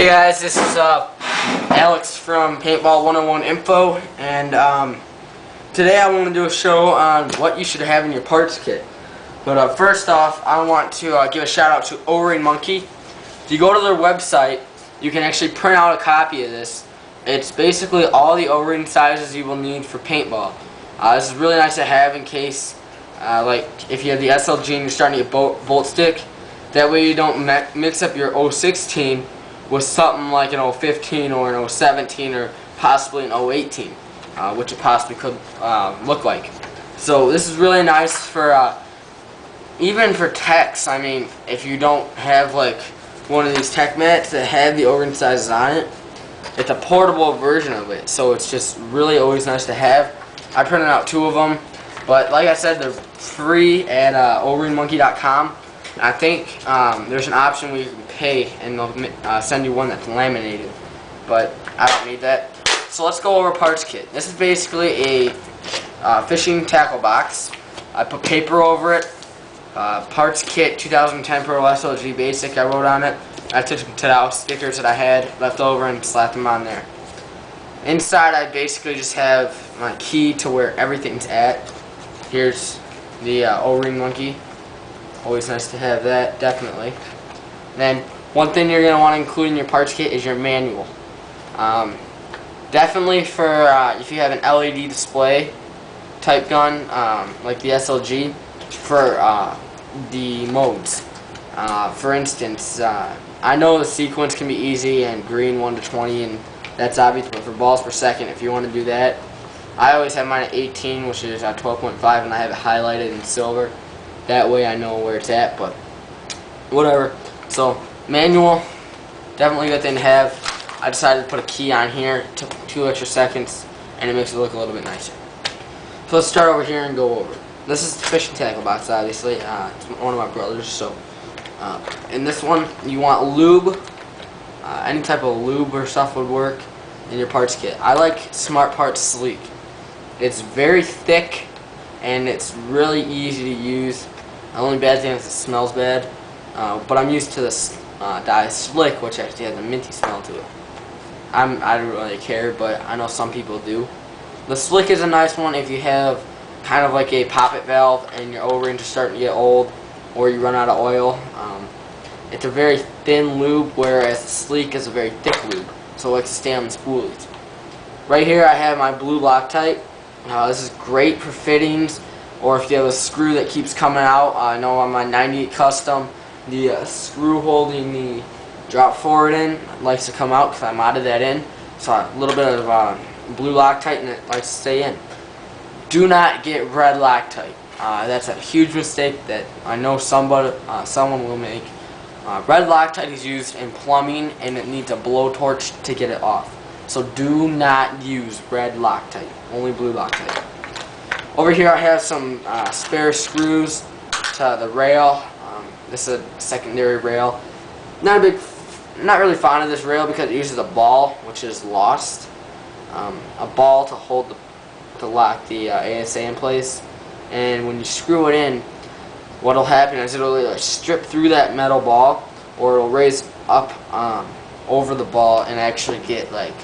Hey guys, this is Alex from Paintball 101 Info, and today I want to do a show on what you should have in your parts kit. But first off, I want to give a shout out to O-Ring Monkey. If you go to their website, you can actually print out a copy of this. It's basically all the O-ring sizes you will need for paintball. This is really nice to have in case, like if you have the SLG and you're starting to get bolt stick. That way you don't mix up your 016 with something like an 015 or an 017 or possibly an 018, which it possibly could look like. So this is really nice for even for techs. I mean, if you don't have like one of these tech mats that have the O-ring sizes on it, it's a portable version of it. So it's just really always nice to have. I printed out 2 of them, but like I said, they're free at oringmonkey.com. I think there's an option where you can pay and they'll send you one that's laminated, but I don't need that. So let's go over parts kit. This is basically a fishing tackle box. I put paper over it. Parts kit 2010 Pro SLG Basic, I wrote on it. I took out stickers that I had left over and slapped them on there. Inside I basically just have my key to where everything's at. Here's the O-Ring Monkey. Always nice to have that, definitely. Then, one thing you're going to want to include in your parts kit is your manual. Definitely for if you have an LED display type gun, like the SLG, for the modes. For instance, I know the sequence can be easy and green 1 to 20, and that's obvious, but for balls per second, if you want to do that, I always have mine at 18, which is 12.5, and I have it highlighted in silver. That way I know where it's at, but whatever. So, manual, definitely a good thing to have. I decided to put a key on here. It took 2 extra seconds, and it makes it look a little bit nicer. So let's start over here and go over. This is the fishing tackle box, obviously. It's one of my brothers. So, in this one, you want lube. Any type of lube or stuff would work in your parts kit. I like Smart Parts Sleek. It's very thick, and it's really easy to use. The only bad thing is it smells bad, but I'm used to this dye Slick, which actually has a minty smell to it. I don't really care, but I know some people do. The Slick is a nice one if you have kind of like a poppet valve and your O-rings are starting to get old, or you run out of oil. It's a very thin lube, whereas the Sleek is a very thick lube, so it likes to stay on the spoolies. Right here I have my blue Loctite. This is great for fittings, or if you have a screw that keeps coming out. I know on my 98 Custom, the screw holding the drop forward in likes to come out because I modded that in. So a little bit of blue Loctite, and it likes to stay in. Do not get red Loctite. That's a huge mistake that I know someone will make. Red Loctite is used in plumbing, and it needs a blowtorch to get it off. So do not use red Loctite, only blue Loctite. Over here I have some spare screws to the rail. This is a secondary rail. Not really fond of this rail because it uses a ball, which is lost. A ball to hold to lock the ASA in place. And when you screw it in, what'll happen is it'll either strip through that metal ball, or it'll raise up over the ball and actually get like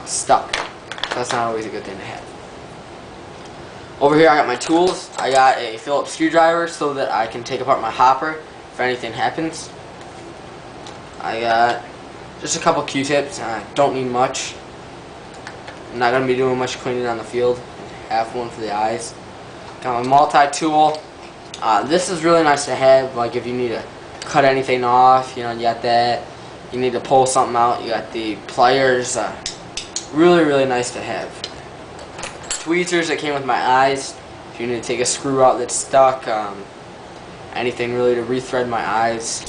stuck. So that's not always a good thing to have. Over here I got my tools. I got a Phillips screwdriver so that I can take apart my hopper if anything happens. I got just a couple Q-tips. I don't need much. I'm not going to be doing much cleaning on the field. Half one for the eyes. Got my multi-tool. This is really nice to have, like if you need to cut anything off, you know, you got that. You need to pull something out, you got the pliers. Really, really nice to have. Tweezers that came with my eyes. If you need to take a screw out that's stuck, anything really to rethread my eyes,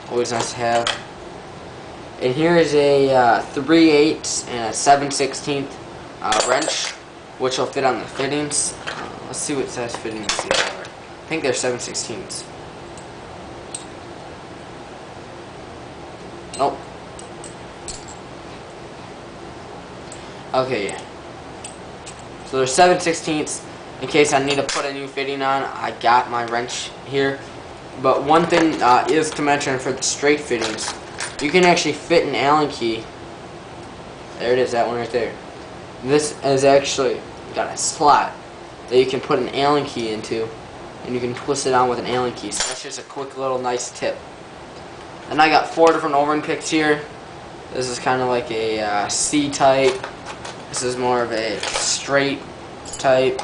always nice to have. And here is a 3/8 and a 7/16 wrench, which will fit on the fittings. Let's see what size fittings these are. I think they're 7/16. Nope. Okay, yeah. So they're 7/16. In case I need to put a new fitting on, I got my wrench here. But one thing is to mention for the straight fittings, you can actually fit an Allen key. There it is, that one right there. This is actually got a slot that you can put an Allen key into, and you can twist it on with an Allen key. So that's just a quick little nice tip. And I got 4 different O-ring picks here. This is kind of like a C type. This is more of a straight type.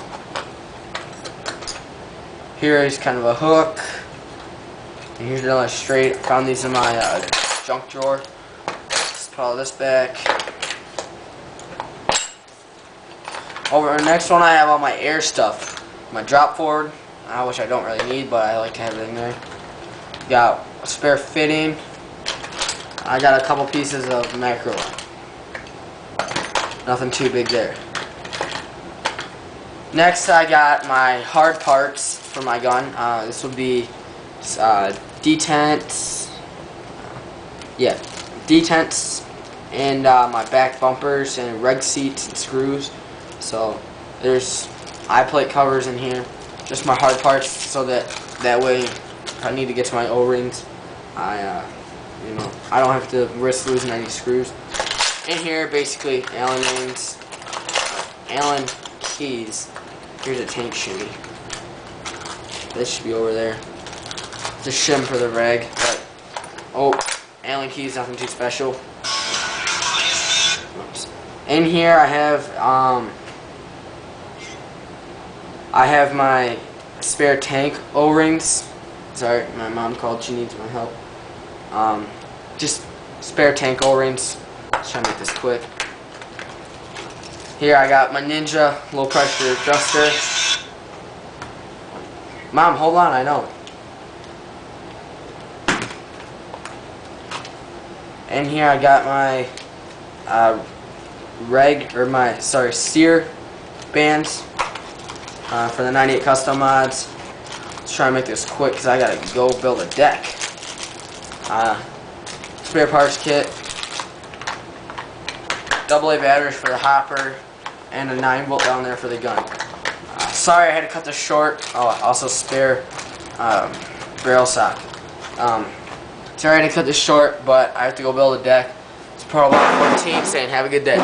Here is kind of a hook. And here's another straight. I found these in my junk drawer. Let's put all this back. Over the next one, I have all my air stuff. My drop forward, which I don't really need, but I like to have it in there. Got a spare fitting. I got a couple pieces of macroline. Nothing too big there. Next, I got my hard parts for my gun. This would be detents. Yeah, detents, and my back bumpers and reg seats and screws. So there's eye plate covers in here. Just my hard parts, so that way if I need to get to my O-rings, I don't have to risk losing any screws. In here, basically, Allen rings, Allen keys. Here's a tank shimmy. This should be over there. It's a shim for the reg, but Allen keys, nothing too special. Oops. In here, I have my spare tank O-rings. Sorry, my mom called. She needs my help. Just spare tank O-rings. Let's try to make this quick. Here I got my Ninja low pressure adjuster. Mom, hold on, I know. And here I got my steer bands for the 98 custom mods. Let's try and make this quick because I gotta go build a deck. Spare parts kit, AA batteries for the hopper, and a 9-volt down there for the gun. Sorry I had to cut this short. Also spare barrel socket. Sorry I had to cut this short, but I have to go build a deck. It's Pro 14 saying have a good day.